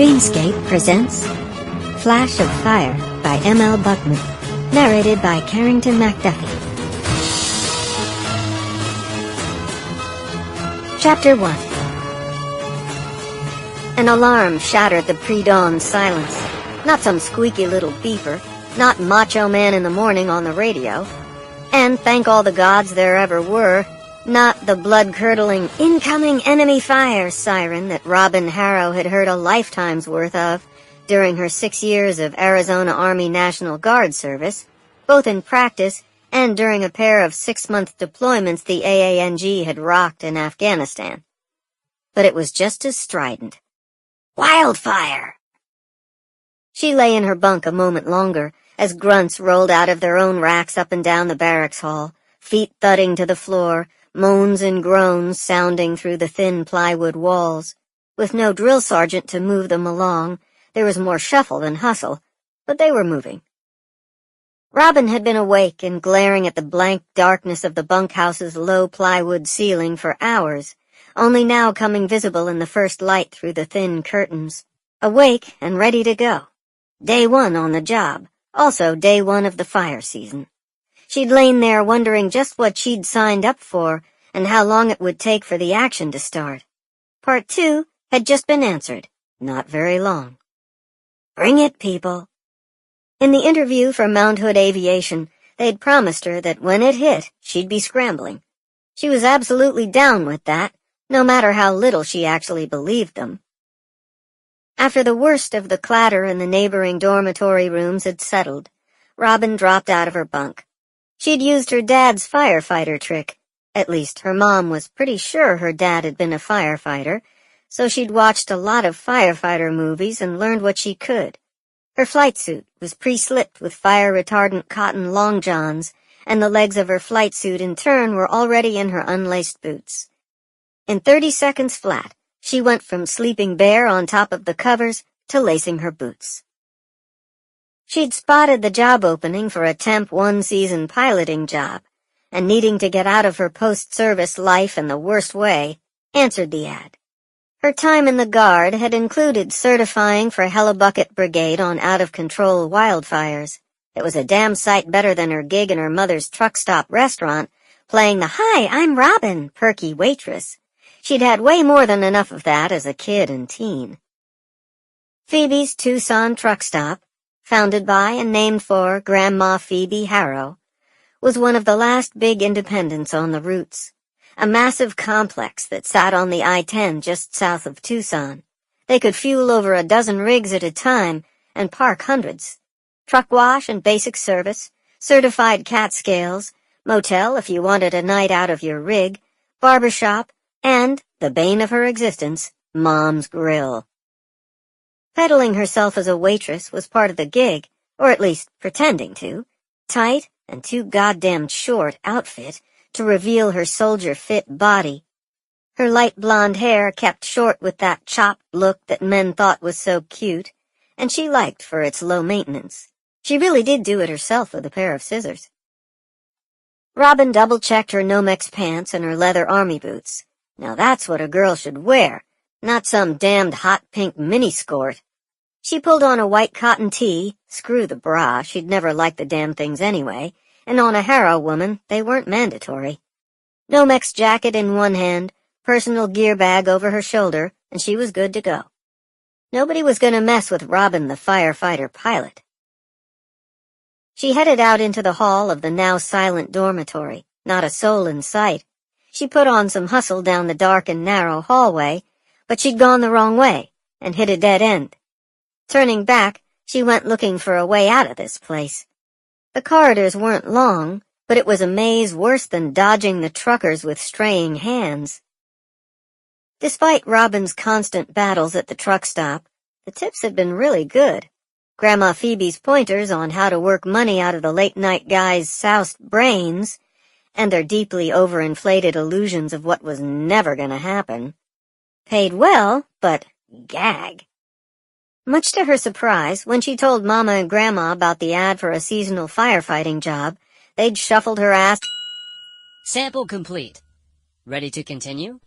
Dreamscape presents Flash of Fire by M.L. Buchman, narrated by Carrington MacDuffie. Chapter 1. An alarm shattered the pre-dawn silence. Not some squeaky little beeper, not Macho Man in the Morning on the radio, and thank all the gods there ever were, not the blood-curdling incoming enemy fire siren that Robin Harrow had heard a lifetime's worth of during her 6 years of Arizona Army National Guard service, both in practice and during a pair of 6-month deployments the AANG had rocked in Afghanistan. But it was just as strident. Wildfire! She lay in her bunk a moment longer as grunts rolled out of their own racks up and down the barracks hall, feet thudding to the floor, moans and groans sounding through the thin plywood walls. With no drill sergeant to move them along, there was more shuffle than hustle, but they were moving. Robin had been awake and glaring at the blank darkness of the bunkhouse's low plywood ceiling for hours, only now coming visible in the first light through the thin curtains. Awake and ready to go. Day one on the job, also day one of the fire season. She'd lain there wondering just what she'd signed up for and how long it would take for the action to start. Part 2 had just been answered. Not very long. Bring it, people. In the interview for Mount Hood Aviation, they'd promised her that when it hit, she'd be scrambling. She was absolutely down with that, no matter how little she actually believed them. After the worst of the clatter in the neighboring dormitory rooms had settled, Robin dropped out of her bunk. She'd used her dad's firefighter trick. At least, her mom was pretty sure her dad had been a firefighter, so she'd watched a lot of firefighter movies and learned what she could. Her flight suit was pre-slipped with fire-retardant cotton long johns, and the legs of her flight suit in turn were already in her unlaced boots. In 30 seconds flat, she went from sleeping bare on top of the covers to lacing her boots. She'd spotted the job opening for a temp one-season piloting job, and needing to get out of her post-service life in the worst way, answered the ad. Her time in the Guard had included certifying for Hellebucket Brigade on out-of-control wildfires. It was a damn sight better than her gig in her mother's truck stop restaurant, playing the "Hi, I'm Robin" perky waitress. She'd had way more than enough of that as a kid and teen. Phoebe's Tucson truck stop, founded by and named for Grandma Phoebe Harrow, was one of the last big independents on the routes, a massive complex that sat on the I-10 just south of Tucson. They could fuel over a dozen rigs at a time and park hundreds. Truck wash and basic service, certified cat scales, motel if you wanted a night out of your rig, barbershop, and, the bane of her existence, Mom's Grill. Peddling herself as a waitress was part of the gig, or at least pretending to. Tight and too goddamn short outfit to reveal her soldier-fit body. Her light blonde hair kept short with that chopped look that men thought was so cute, and she liked for its low maintenance. She really did do it herself with a pair of scissors. Robin double-checked her Nomex pants and her leather army boots. Now that's what a girl should wear, not some damned hot pink miniskirt. She pulled on a white cotton tee, screw the bra, she'd never liked the damn things anyway, and on a Harrow woman, they weren't mandatory. Nomex jacket in one hand, personal gear bag over her shoulder, and she was good to go. Nobody was going to mess with Robin the firefighter pilot. She headed out into the hall of the now silent dormitory, not a soul in sight. She put on some hustle down the dark and narrow hallway, but she'd gone the wrong way and hit a dead end. Turning back, she went looking for a way out of this place. The corridors weren't long, but it was a maze worse than dodging the truckers with straying hands. Despite Robin's constant battles at the truck stop, the tips had been really good. Grandma Phoebe's pointers on how to work money out of the late-night guys' soused brains and their deeply overinflated illusions of what was never going to happen. Paid well, but gag. Much to her surprise, when she told Mama and Grandma about the ad for a seasonal firefighting job, they'd shuffled her ass. Sample complete. Ready to continue?